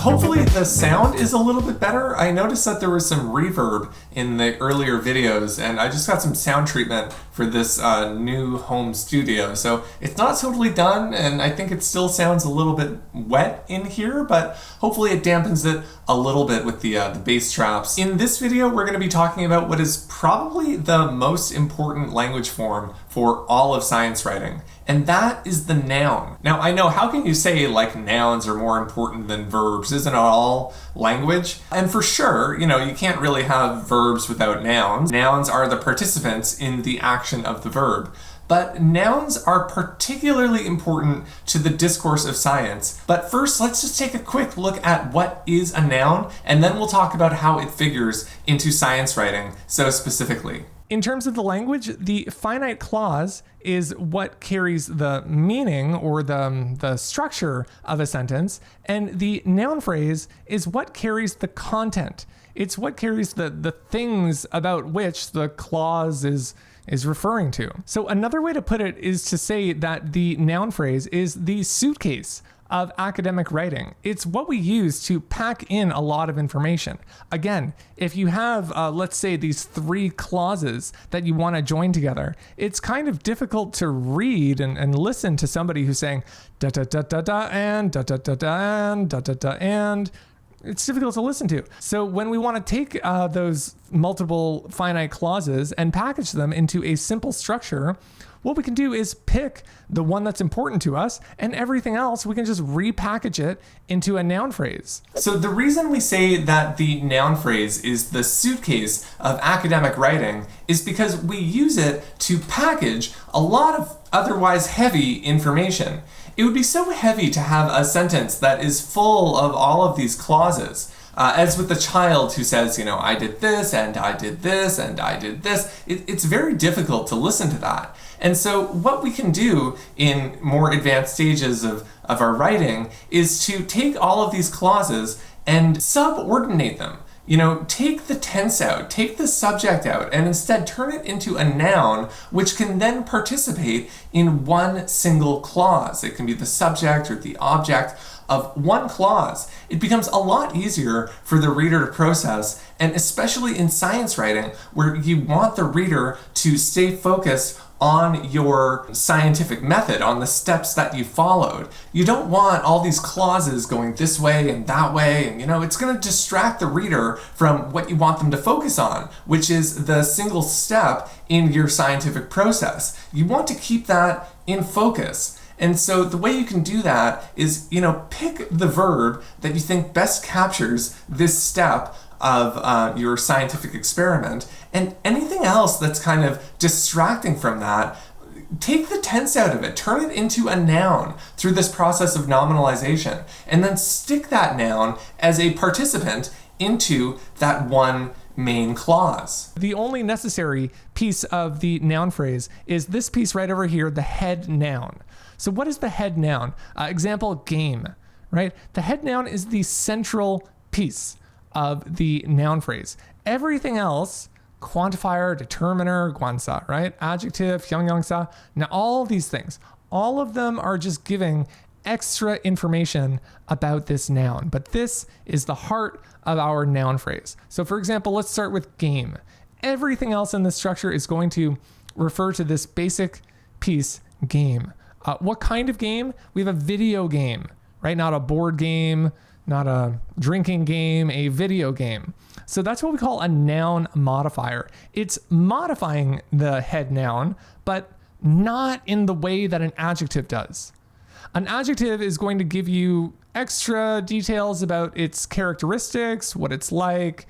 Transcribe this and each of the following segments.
Hopefully the sound is a little bit better. I noticed that there was some reverb in the earlier videos, and I just got some sound treatment for this new home studio. So it's not totally done, and I think it still sounds a little bit wet in here, but hopefully it dampens it a little bit with the bass traps. In this video, we're going to be talking about what is probably the most important language form for all of science writing, and that is the noun. Now, I know, how can you say like nouns are more important than verbs? Isn't it all language? And for sure, you can't really have verbs without nouns. Nouns are the participants in the action of the verb. But nouns are particularly important to the discourse of science. But first, let's just take a quick look at what is a noun, and then we'll talk about how it figures into science writing so specifically. In terms of the language, the finite clause is what carries the meaning or the structure of a sentence, and the noun phrase is what carries the content. It's what carries the things about which the clause is referring to. So another way to put it is to say that the noun phrase is the suitcase of academic writing. It's what we use to pack in a lot of information. Again, if you have, let's say, these three clauses that you want to join together, it's kind of difficult to read and listen to somebody who's saying da da da da da and da da da da and da da da and. It's difficult to listen to. So when we want to take those multiple finite clauses and package them into a simple structure, what we can do is pick the one that's important to us, and everything else we can just repackage it into a noun phrase. So the reason we say that the noun phrase is the suitcase of academic writing is because we use it to package a lot of otherwise heavy information. It would be so heavy to have a sentence that is full of all of these clauses. As with the child who says, I did this, and I did this, and I did this. It's very difficult to listen to that. And so what we can do in more advanced stages of our writing is to take all of these clauses and subordinate them. Take the tense out, take the subject out, and instead turn it into a noun, which can then participate in one single clause. It can be the subject or the object of one clause. It becomes a lot easier for the reader to process, and especially in science writing, where you want the reader to stay focused on your scientific method, on the steps that you followed. You don't want all these clauses going this way and that way, and it's going to distract the reader from what you want them to focus on, which is the single step in your scientific process. You want to keep that in focus. And so the way you can do that is, pick the verb that you think best captures this step of your scientific experiment, and anything else that's kind of distracting from that, take the tense out of it, turn it into a noun through this process of nominalization, and then stick that noun as a participant into that one main clause. The only necessary piece of the noun phrase is this piece right over here, the head noun. So what is the head noun? Example, game, right? The head noun is the central piece of the noun phrase. Everything else, quantifier, determiner, guansa, right? Adjective, hyungyangsa. Now all these things, all of them are just giving extra information about this noun, but this is the heart of our noun phrase. So for example, let's start with game. Everything else in this structure is going to refer to this basic piece, game. What kind of game? We have a video game, right? Not a board game, not a drinking game, a video game. So that's what we call a noun modifier. It's modifying the head noun, but not in the way that an adjective does. An adjective is going to give you extra details about its characteristics, what it's like,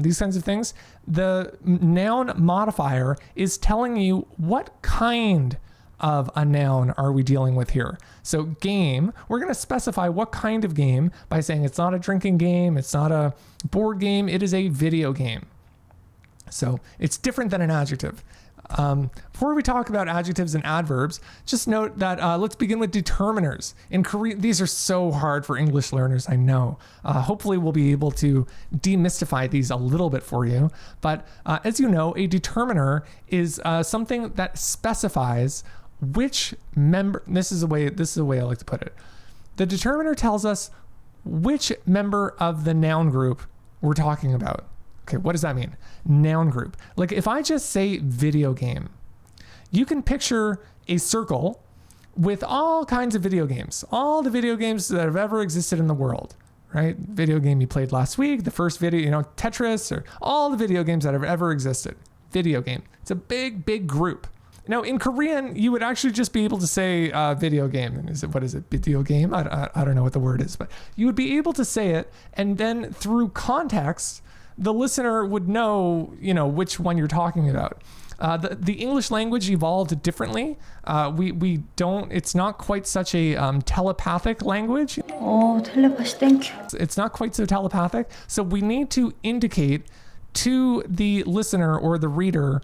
these kinds of things. The noun modifier is telling you what kind of a noun are we dealing with here. So game, we're going to specify what kind of game by saying it's not a drinking game, it's not a board game, it is a video game. So it's different than an adjective. Before we talk about adjectives and adverbs, just note that let's begin with determiners. In Korean, these are so hard for English learners, I know. Hopefully we'll be able to demystify these a little bit for you. But as you know, a determiner is something that specifies which member, this is the way I like to put it. The determiner tells us which member of the noun group we're talking about. Okay, what does that mean? Noun group. Like if I just say video game, you can picture a circle with all kinds of video games, all the video games that have ever existed in the world, right? Video game you played last week, the first video, Tetris, or all the video games that have ever existed. Video game. It's a big, big group. Now, in Korean, you would actually just be able to say video game. What is it? Video game? I don't know what the word is, but you would be able to say it. And then through context, the listener would know, which one you're talking about. The English language evolved differently. It's not quite such a telepathic language. Oh, telepathy, thank you. It's not quite so telepathic. So we need to indicate to the listener or the reader,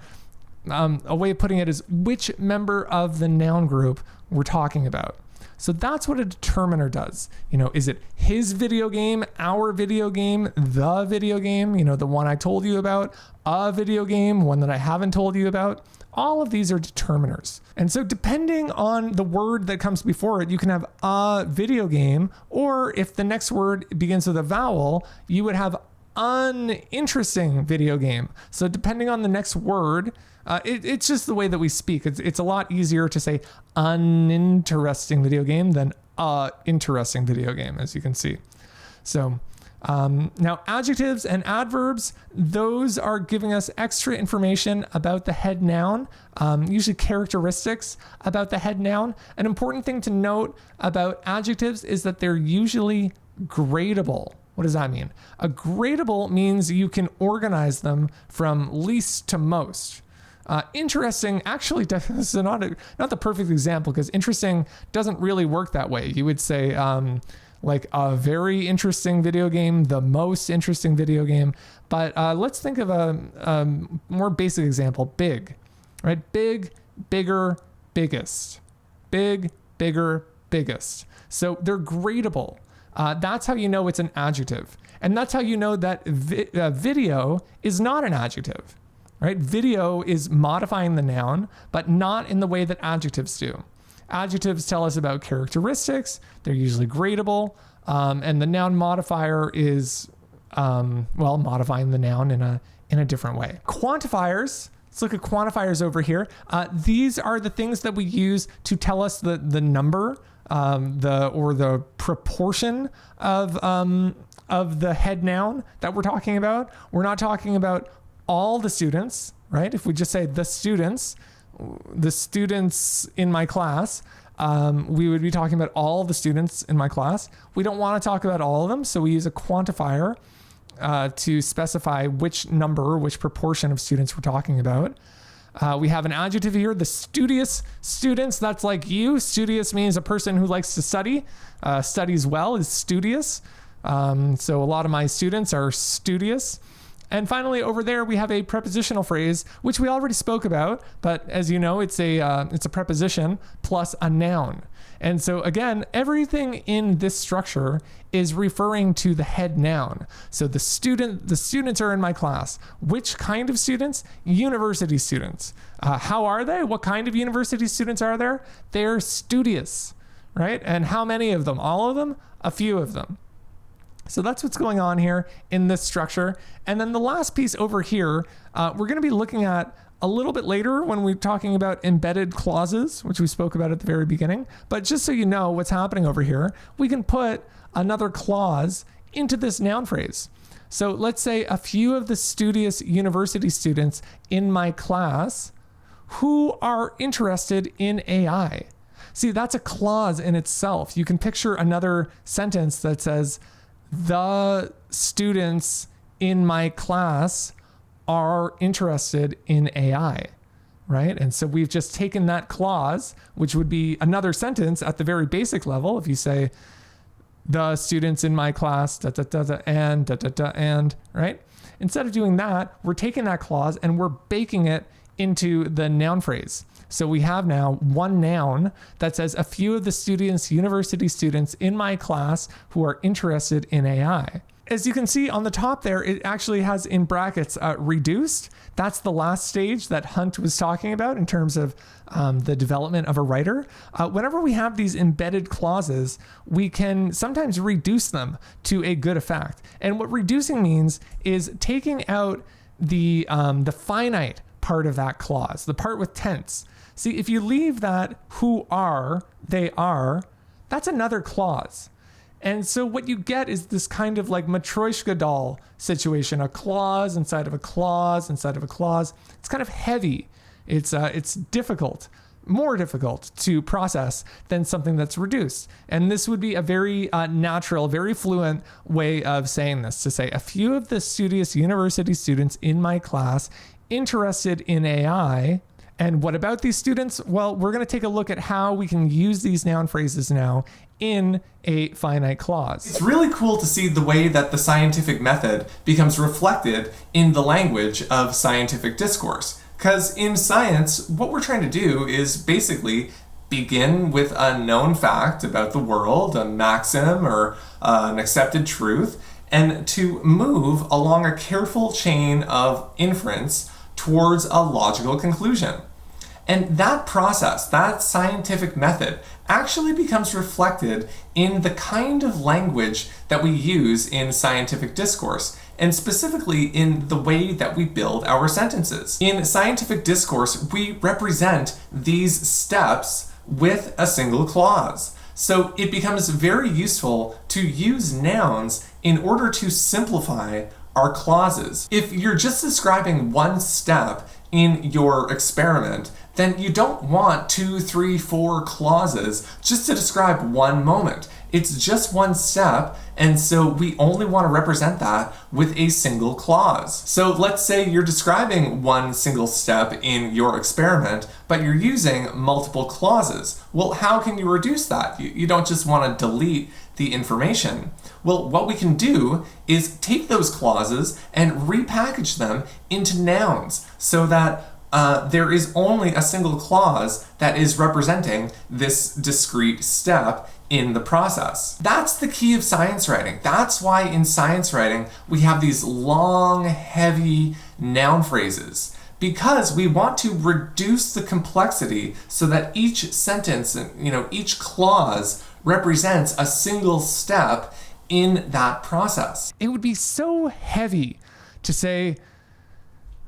a way of putting it is which member of the noun group we're talking about. So that's what a determiner does. Is it his video game, our video game, the video game, the one I told you about, a video game, one that I haven't told you about? All of these are determiners. And so depending on the word that comes before it, you can have a video game, or if the next word begins with a vowel, you would have uninteresting video game. So depending on the next word, it's just the way that we speak. It's a lot easier to say uninteresting video game than interesting video game, as you can see. So now adjectives and adverbs, those are giving us extra information about the head noun, usually characteristics about the head noun. An important thing to note about adjectives is that they're usually gradable. What does that mean? A gradable means you can organize them from least to most. Interesting, actually, this is not the perfect example, because interesting doesn't really work that way. You would say like a very interesting video game, the most interesting video game. But let's think of a more basic example. Big, right? Big, bigger, biggest. Big, bigger, biggest. So they're gradable. That's how you know it's an adjective. And that's how you know that video is not an adjective, right? Video is modifying the noun, but not in the way that adjectives do. Adjectives tell us about characteristics. They're usually gradable. And the noun modifier is, modifying the noun in a different way. Quantifiers. Let's look at quantifiers over here. These are the things that we use to tell us the number, the proportion of the head noun that we're talking about. We're not talking about all the students, right? If we just say the students in my class, we would be talking about all the students in my class. We don't want to talk about all of them, so we use a quantifier to specify which proportion of students we're talking about. We have an adjective here, the studious students. That's like you. Studious means a person who likes to study, studies well is studious. So a lot of my students are studious. And finally, over there, we have a prepositional phrase, which we already spoke about. But as you know, it's a preposition plus a noun. And so again, everything in this structure is referring to the head noun. So the students are in my class. Which kind of students? University students. How are they? What kind of university students are there? They're studious, right? And how many of them? All of them? A few of them. So that's what's going on here in this structure. And then the last piece over here, we're going to be looking at a little bit later when we're talking about embedded clauses, which we spoke about at the very beginning. But just so you know what's happening over here, we can put another clause into this noun phrase. So let's say a few of the studious university students in my class who are interested in AI. See, that's a clause in itself. You can picture another sentence that says, the students in my class are interested in AI, right? And so we've just taken that clause, which would be another sentence at the very basic level. If you say, the students in my class, and, right? Instead of doing that, we're taking that clause and we're baking it into the noun phrase. So we have now one noun that says a few of the students, university students in my class who are interested in AI. as you can see on the top there, it actually has in brackets reduced. That's the last stage that Hunt was talking about in terms of the development of a writer. Whenever we have these embedded clauses, we can sometimes reduce them to a good effect. And what reducing means is taking out the finite part of that clause, the part with tense. See, if you leave that who are, they are, that's another clause. And so what you get is this kind of like Matryoshka doll situation, a clause inside of a clause inside of a clause. It's kind of heavy. It's difficult, more difficult to process than something that's reduced. And this would be a very natural, very fluent way of saying this, to say a few of the studious university students in my class interested in AI. And what about these students? Well, we're going to take a look at how we can use these noun phrases now in a finite clause. It's really cool to see the way that the scientific method becomes reflected in the language of scientific discourse. Because in science, what we're trying to do is basically begin with a known fact about the world, a maxim or an accepted truth, and to move along a careful chain of inference towards a logical conclusion. And that process, that scientific method, actually becomes reflected in the kind of language that we use in scientific discourse, and specifically in the way that we build our sentences. In scientific discourse, we represent these steps with a single clause. So it becomes very useful to use nouns in order to simplify our clauses. If you're just describing one step in your experiment, then you don't want 2, 3, 4 clauses just to describe one moment. It's just one step, and so we only want to represent that with a single clause. So let's say you're describing one single step in your experiment, but you're using multiple clauses. Well, how can you reduce that? You don't just want to delete the information. Well, what we can do is take those clauses and repackage them into nouns so that there is only a single clause that is representing this discrete step in the process. That's the key of science writing. That's why in science writing we have these long, heavy noun phrases, because we want to reduce the complexity so that each sentence and each clause represents a single step in that process. It would be so heavy to say,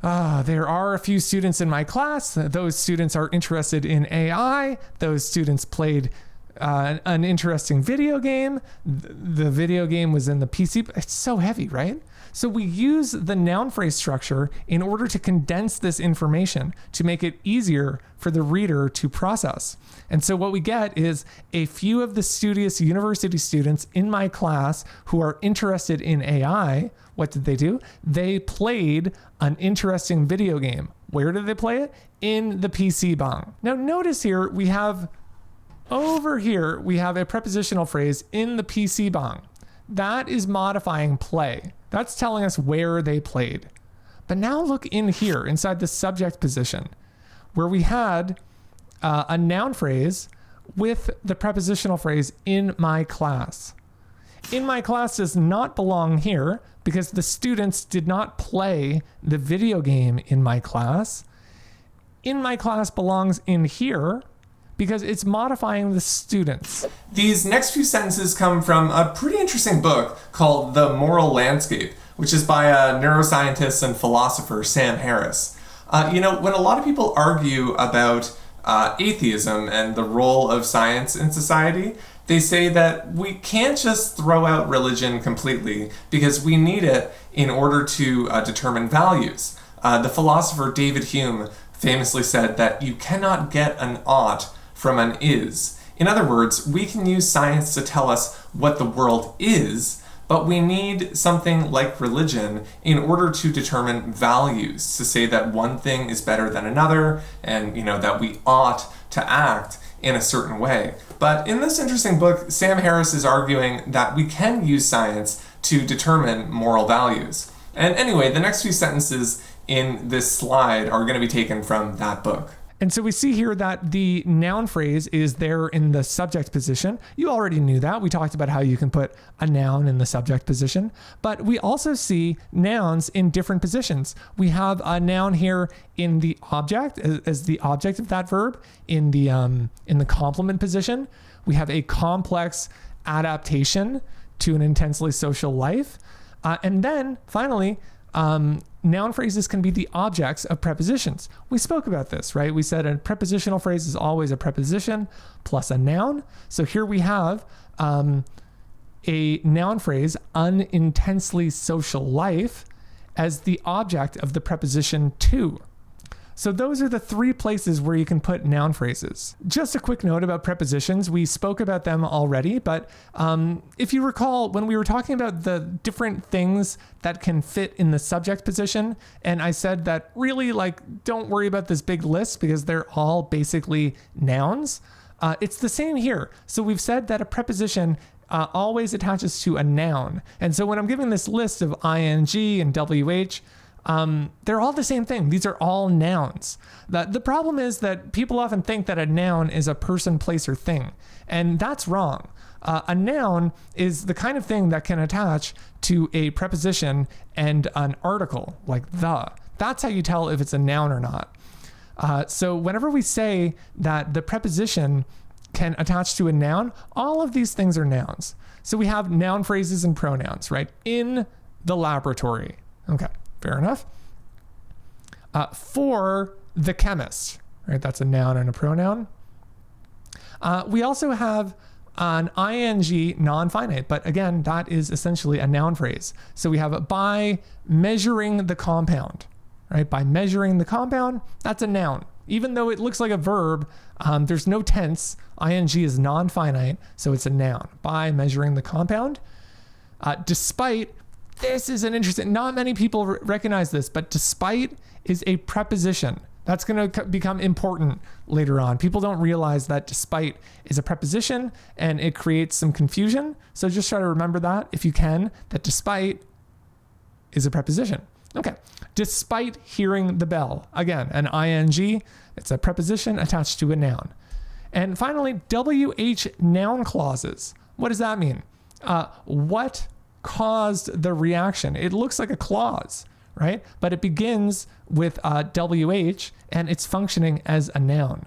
there are a few students in my class. Those students are interested in AI. Those students played an interesting video game. The video game was in the PC. It's so heavy, right? So we use the noun phrase structure in order to condense this information to make it easier for the reader to process. And so what we get is a few of the studious university students in my class who are interested in AI. What did they do? They played an interesting video game. Where did they play it? In the PC bang. Now notice here we have a prepositional phrase in the PC bang. That is modifying play. That's telling us where they played. But now look in here inside the subject position where we had a noun phrase with the prepositional phrase in my class. In my class does not belong here because the students did not play the video game in my class. In my class belongs in here because it's modifying the students. These next few sentences come from a pretty interesting book called The Moral Landscape, which is by neuroscientist and philosopher Sam Harris. When a lot of people argue about atheism and the role of science in society, they say that we can't just throw out religion completely because we need it in order to determine values. The philosopher David Hume famously said that you cannot get an ought from an is. In other words, we can use science to tell us what the world is, but we need something like religion in order to determine values, to say that one thing is better than another, and that we ought to act in a certain way. But in this interesting book, Sam Harris is arguing that we can use science to determine moral values. And anyway, the next few sentences in this slide are going to be taken from that book. And so we see here that the noun phrase is there in the subject position. You already knew that. We talked about how you can put a noun in the subject position, but we also see nouns in different positions. We have a noun here in the object as the object of that verb in the complement position. We have a complex adaptation to an intensely social life. And then finally, noun phrases can be the objects of prepositions. We spoke about this, right? We said a prepositional phrase is always a preposition plus a noun. So here we have a noun phrase, unintensely social life, as the object of the preposition to. So those are the three places where you can put noun phrases. Just a quick note about prepositions. We spoke about them already, but if you recall, when we were talking about the different things that can fit in the subject position, and I said that really, don't worry about this big list because they're all basically nouns. It's the same here. So we've said that a preposition always attaches to a noun. And so when I'm giving this list of ing and wh, they're all the same thing. These are all nouns. The problem is that people often think that a noun is a person, place, or thing, and that's wrong. A noun is the kind of thing that can attach to a preposition and an article, like the. That's how you tell if it's a noun or not. So whenever we say that the preposition can attach to a noun, all of these things are nouns. So we have noun phrases and pronouns, right? In the laboratory. Okay. Fair enough. For the chemist, right? That's a noun and a pronoun. We also have an ing non-finite, but again, that is essentially a noun phrase. So we have by measuring the compound, right? By measuring the compound, that's a noun. Even though it looks like a verb, there's no tense. Ing is non-finite, so it's a noun. By measuring the compound. Despite, this is an interesting, not many people recognize this, but despite is a preposition. That's going to become important later on. People don't realize that despite is a preposition and it creates some confusion. So just try to remember that if you can, that despite is a preposition. Okay. Despite hearing the bell. Again, an ing, it's a preposition attached to a noun. And finally, WH noun clauses. What does that mean? What caused the reaction? It looks like a clause, right? But it begins with WH and it's functioning as a noun.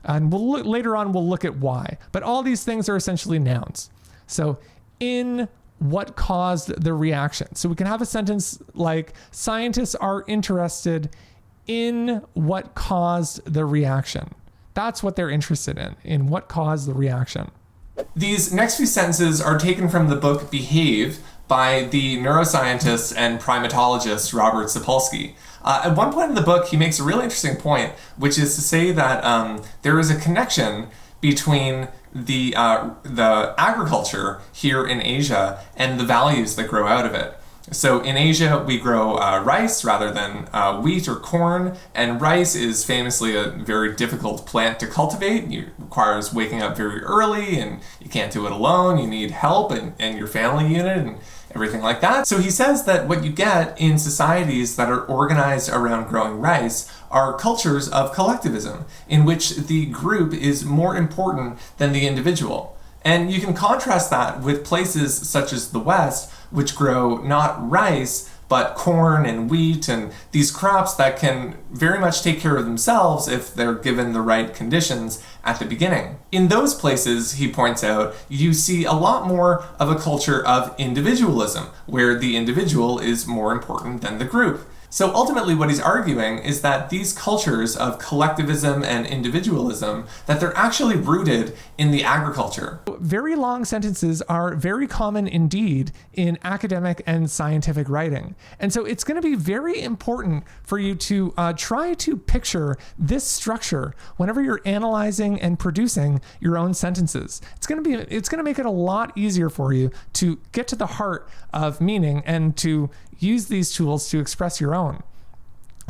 And later on, we'll look at why. But all these things are essentially nouns. So in what caused the reaction. So we can have a sentence like, scientists are interested in what caused the reaction. That's what they're interested in what caused the reaction. These next few sentences are taken from the book Behave by the neuroscientist and primatologist Robert Sapolsky. At one point in the book, he makes a really interesting point, which is to say that there is a connection between the agriculture here in Asia and the values that grow out of it. So in Asia, we grow rice rather than wheat or corn, and rice is famously a very difficult plant to cultivate. It requires waking up very early, and you can't do it alone. You need help and your family unit and everything like that. So he says that what you get in societies that are organized around growing rice are cultures of collectivism, in which the group is more important than the individual. And you can contrast that with places such as the West, which grow not rice, but corn and wheat and these crops that can very much take care of themselves if they're given the right conditions at the beginning. In those places, he points out, you see a lot more of a culture of individualism, where the individual is more important than the group. So ultimately what he's arguing is that these cultures of collectivism and individualism, that they're actually rooted in the agriculture. Very long sentences are very common indeed in academic and scientific writing. And so it's going to be very important for you to try to picture this structure whenever you're analyzing and producing your own sentences. It's going to make it a lot easier for you to get to the heart of meaning and to use these tools to express your own.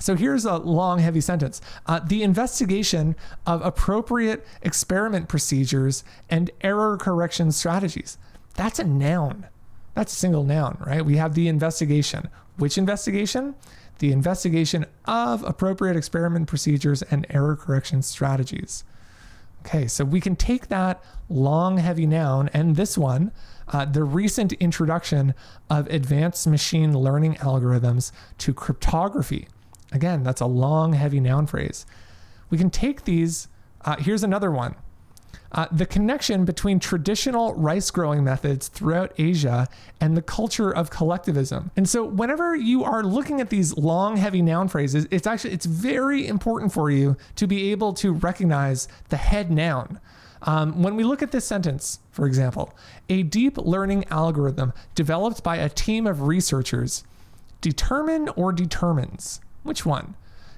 So here's a long, heavy sentence. The investigation of appropriate experiment procedures and error correction strategies. That's a noun. That's a single noun, right? We have the investigation. Which investigation? the investigation of appropriate experiment procedures and error correction strategies. Okay, so we can take that long, heavy noun and this one, the recent introduction of advanced machine learning algorithms to cryptography. Again, that's a long, heavy noun phrase. We can take these, here's another one. The connection between traditional rice growing methods throughout Asia and the culture of collectivism. And so whenever you are looking at these long, heavy noun phrases, it's very important for you to be able to recognize the head noun. When we look at this sentence, for example, a deep learning algorithm developed by a team of researchers determine or determines. Which one?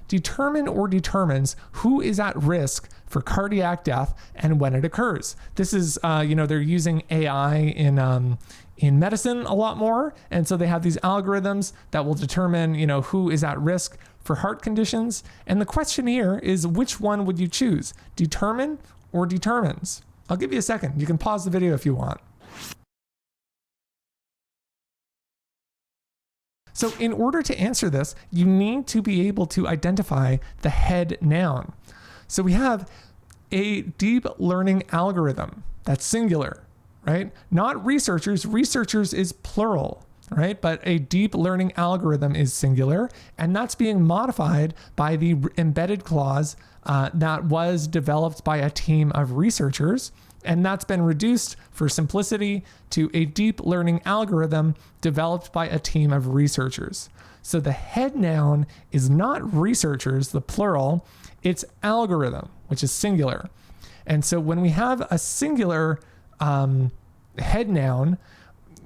Determine or determines who is at risk for cardiac death and when it occurs. This is, they're using AI in medicine a lot more. And so they have these algorithms that will determine, who is at risk for heart conditions. And the question here is, which one would you choose? Determine or determines? I'll give you a second. You can pause the video if you want. So in order to answer this, you need to be able to identify the head noun. So we have a deep learning algorithm. That's singular, right? Not researchers. Researchers is plural, right? But a deep learning algorithm is singular, and that's being modified by the embedded clause that was developed by a team of researchers. And that's been reduced for simplicity to a deep learning algorithm developed by a team of researchers. So the head noun is not researchers, the plural, it's algorithm, which is singular. And so when we have a singular head noun,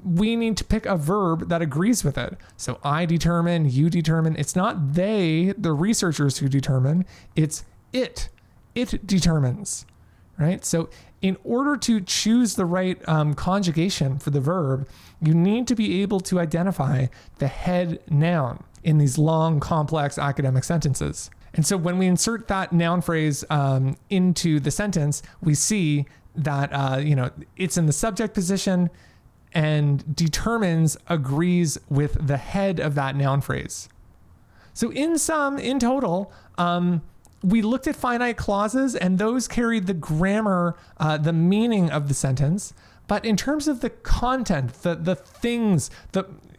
we need to pick a verb that agrees with it. So I determine, you determine. It's not they, the researchers, who determine, it's it. It determines, right? So in order to choose the right conjugation for the verb, you need to be able to identify the head noun in these long, complex academic sentences. And so when we insert that noun phrase into the sentence, we see that it's in the subject position and determines agrees with the head of that noun phrase. So in total, we looked at finite clauses, and those carried the grammar, the meaning of the sentence. But in terms of the content, the things,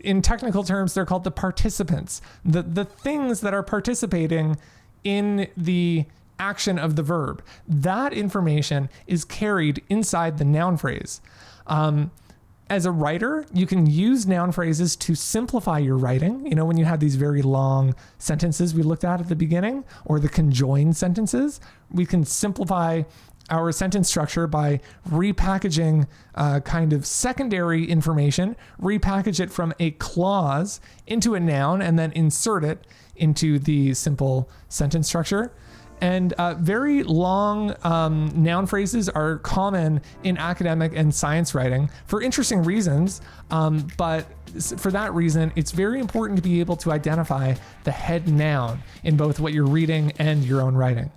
in technical terms, they're called the participants, the things that are participating in the action of the verb, that information is carried inside the noun phrase. As a writer, you can use noun phrases to simplify your writing. When you have these very long sentences we looked at the beginning, or the conjoined sentences, we can simplify our sentence structure by repackaging kind of secondary information, repackage it from a clause into a noun, and then insert it into the simple sentence structure. And very long noun phrases are common in academic and science writing for interesting reasons. But for that reason, it's very important to be able to identify the head noun in both what you're reading and your own writing.